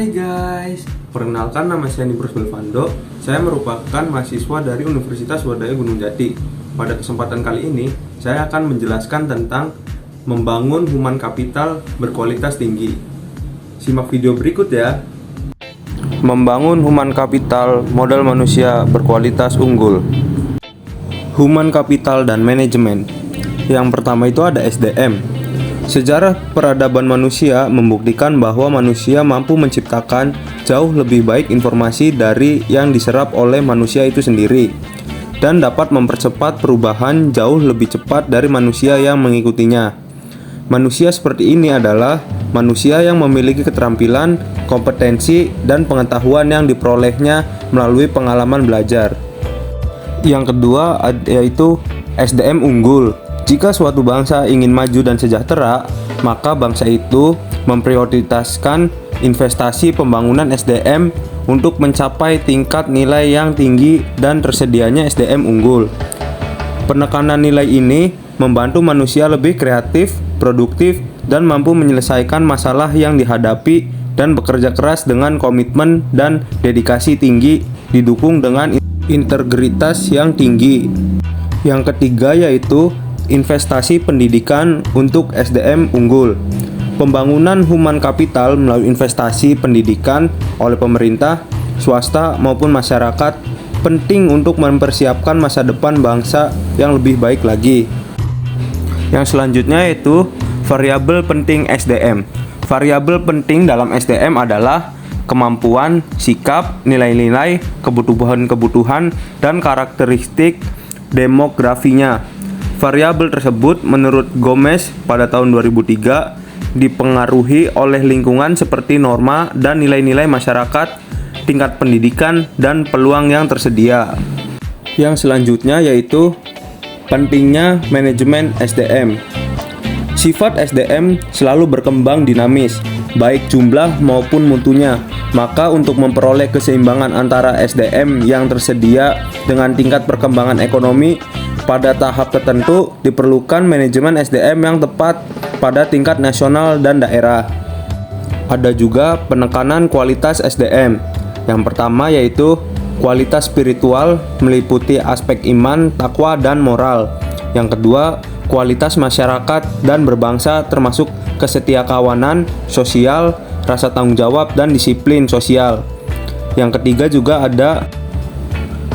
Hai guys, perkenalkan nama saya Nibros Belvando. Saya merupakan mahasiswa dari Universitas Swadaya Gunung Jati. Pada kesempatan kali ini, saya akan menjelaskan tentang membangun human capital berkualitas tinggi. Simak video berikut ya. Membangun human capital modal manusia berkualitas unggul. Human capital dan manajemen. Yang pertama itu ada SDM. Sejarah peradaban manusia membuktikan bahwa manusia mampu menciptakan jauh lebih baik informasi dari yang diserap oleh manusia itu sendiri, dan dapat mempercepat perubahan jauh lebih cepat dari manusia yang mengikutinya. Manusia seperti ini adalah manusia yang memiliki keterampilan, kompetensi, dan pengetahuan yang diperolehnya melalui pengalaman belajar. Yang kedua yaitu SDM unggul. Jika suatu bangsa ingin maju dan sejahtera, maka bangsa itu memprioritaskan investasi pembangunan SDM untuk mencapai tingkat nilai yang tinggi dan tersedianya SDM unggul. Penekanan nilai ini membantu manusia lebih kreatif, produktif, dan mampu menyelesaikan masalah yang dihadapi dan bekerja keras dengan komitmen dan dedikasi tinggi, didukung dengan integritas yang tinggi. Yang ketiga yaitu investasi pendidikan untuk SDM unggul. Pembangunan human capital melalui investasi pendidikan oleh pemerintah, swasta maupun masyarakat penting untuk mempersiapkan masa depan bangsa yang lebih baik lagi. Yang selanjutnya yaitu variabel penting SDM. Variabel penting dalam SDM adalah kemampuan, sikap, nilai-nilai, kebutuhan-kebutuhan, dan karakteristik demografinya. Variabel tersebut menurut Gomez pada tahun 2003 dipengaruhi oleh lingkungan seperti norma dan nilai-nilai masyarakat, tingkat pendidikan, dan peluang yang tersedia. Yang selanjutnya yaitu pentingnya manajemen SDM. Sifat SDM selalu berkembang dinamis, baik jumlah maupun mutunya. Maka untuk memperoleh keseimbangan antara SDM yang tersedia dengan tingkat perkembangan ekonomi pada tahap tertentu, diperlukan manajemen SDM yang tepat pada tingkat nasional dan daerah. Ada juga penekanan kualitas SDM. Yang pertama yaitu kualitas spiritual, meliputi aspek iman, takwa, dan moral. Yang kedua, kualitas masyarakat dan berbangsa, termasuk kesetiakawanan sosial, rasa tanggung jawab, dan disiplin sosial. Yang ketiga juga ada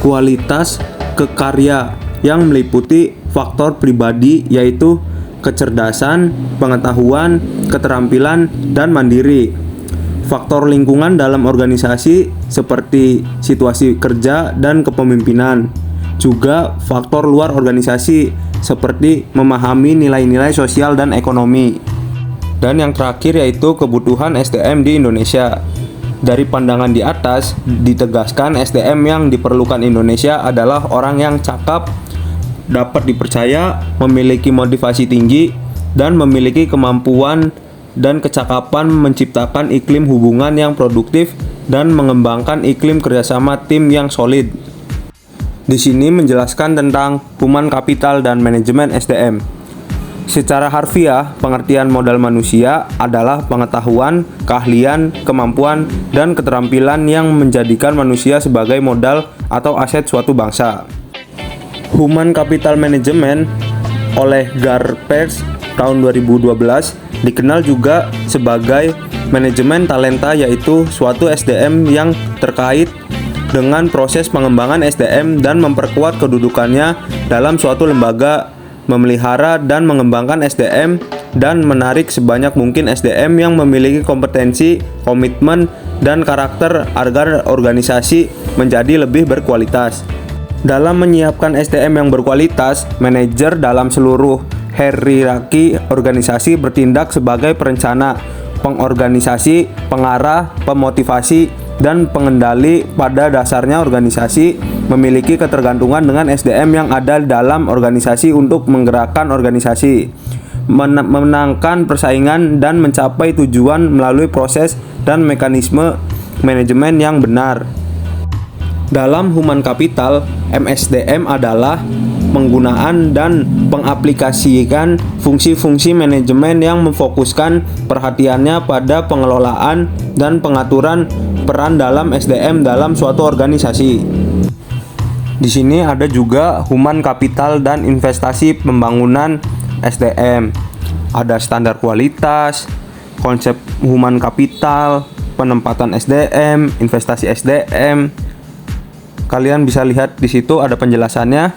kualitas kekarya yang meliputi faktor pribadi yaitu kecerdasan, pengetahuan, keterampilan, dan mandiri. Faktor lingkungan dalam organisasi seperti situasi kerja dan kepemimpinan. Juga faktor luar organisasi seperti memahami nilai-nilai sosial dan ekonomi. Dan yang terakhir yaitu kebutuhan SDM di Indonesia. Dari pandangan di atas, ditegaskan SDM yang diperlukan Indonesia adalah orang yang cakap, dapat dipercaya, memiliki motivasi tinggi, dan memiliki kemampuan dan kecakapan menciptakan iklim hubungan yang produktif dan mengembangkan iklim kerjasama tim yang solid. Di sini menjelaskan tentang human capital dan manajemen SDM. Secara harfiah, pengertian modal manusia adalah pengetahuan, keahlian, kemampuan, dan keterampilan yang menjadikan manusia sebagai modal atau aset suatu bangsa. Human Capital Management oleh Garpers tahun 2012 dikenal juga sebagai manajemen talenta, yaitu suatu SDM yang terkait dengan proses pengembangan SDM dan memperkuat kedudukannya dalam suatu lembaga, memelihara dan mengembangkan SDM, dan menarik sebanyak mungkin SDM yang memiliki kompetensi, komitmen, dan karakter agar organisasi menjadi lebih berkualitas. Dalam menyiapkan SDM yang berkualitas, manajer dalam seluruh hierarki organisasi bertindak sebagai perencana, pengorganisasi, pengarah, pemotivasi, dan pengendali. Pada dasarnya organisasi memiliki ketergantungan dengan SDM yang ada dalam organisasi untuk menggerakkan organisasi, memenangkan persaingan, dan mencapai tujuan melalui proses dan mekanisme manajemen yang benar. Dalam human capital, MSDM adalah penggunaan dan pengaplikasikan fungsi-fungsi manajemen yang memfokuskan perhatiannya pada pengelolaan dan pengaturan peran dalam SDM dalam suatu organisasi. Di sini ada juga human capital dan investasi pembangunan SDM. Ada standar kualitas, konsep human capital, penempatan SDM, investasi SDM. Kalian bisa lihat di situ ada penjelasannya.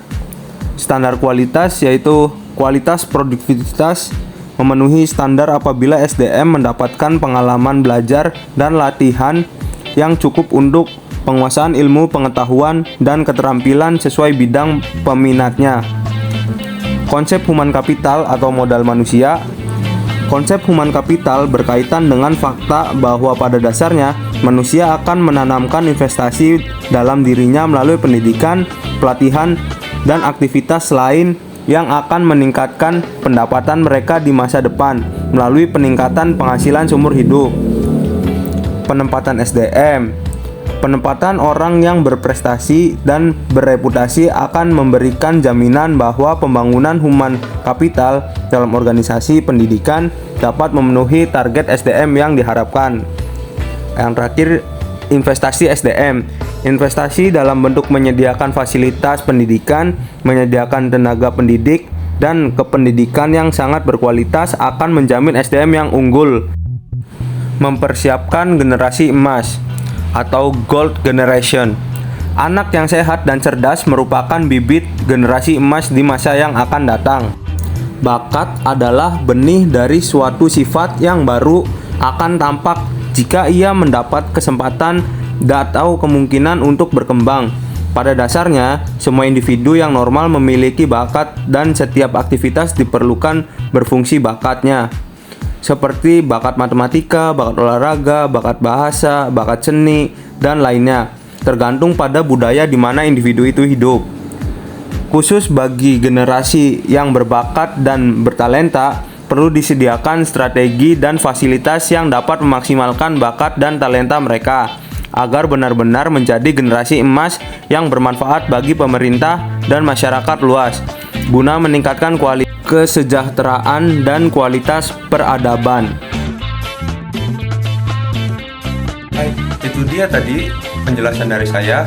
Standar kualitas yaitu kualitas produktivitas memenuhi standar apabila SDM mendapatkan pengalaman belajar dan latihan yang cukup untuk penguasaan ilmu pengetahuan dan keterampilan sesuai bidang peminatnya. Konsep human capital atau modal manusia. Konsep human capital berkaitan dengan fakta bahwa pada dasarnya manusia akan menanamkan investasi dalam dirinya melalui pendidikan, pelatihan, dan aktivitas lain yang akan meningkatkan pendapatan mereka di masa depan melalui peningkatan penghasilan seumur hidup. Penempatan SDM. Penempatan orang yang berprestasi dan bereputasi akan memberikan jaminan bahwa pembangunan human capital dalam organisasi pendidikan dapat memenuhi target SDM yang diharapkan. Yang terakhir, investasi SDM. Investasi dalam bentuk menyediakan fasilitas pendidikan, menyediakan tenaga pendidik, dan kependidikan yang sangat berkualitas akan menjamin SDM yang unggul. Mempersiapkan generasi emas atau gold generation. Anak yang sehat dan cerdas merupakan bibit generasi emas di masa yang akan datang. Bakat adalah benih dari suatu sifat yang baru akan tampak jika ia mendapat kesempatan atau kemungkinan untuk berkembang. Pada dasarnya, semua individu yang normal memiliki bakat dan setiap aktivitas diperlukan berfungsi bakatnya. Seperti bakat matematika, bakat olahraga, bakat bahasa, bakat seni, dan lainnya, tergantung pada budaya di mana individu itu hidup. Khusus bagi generasi yang berbakat dan bertalenta, perlu disediakan strategi dan fasilitas yang dapat memaksimalkan bakat dan talenta mereka, agar benar-benar menjadi generasi emas yang bermanfaat bagi pemerintah dan masyarakat luas, guna meningkatkan kualitas kesejahteraan dan kualitas peradaban. Hai, itu dia tadi penjelasan dari saya.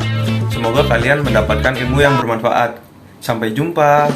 Semoga kalian mendapatkan ilmu yang bermanfaat. Sampai jumpa.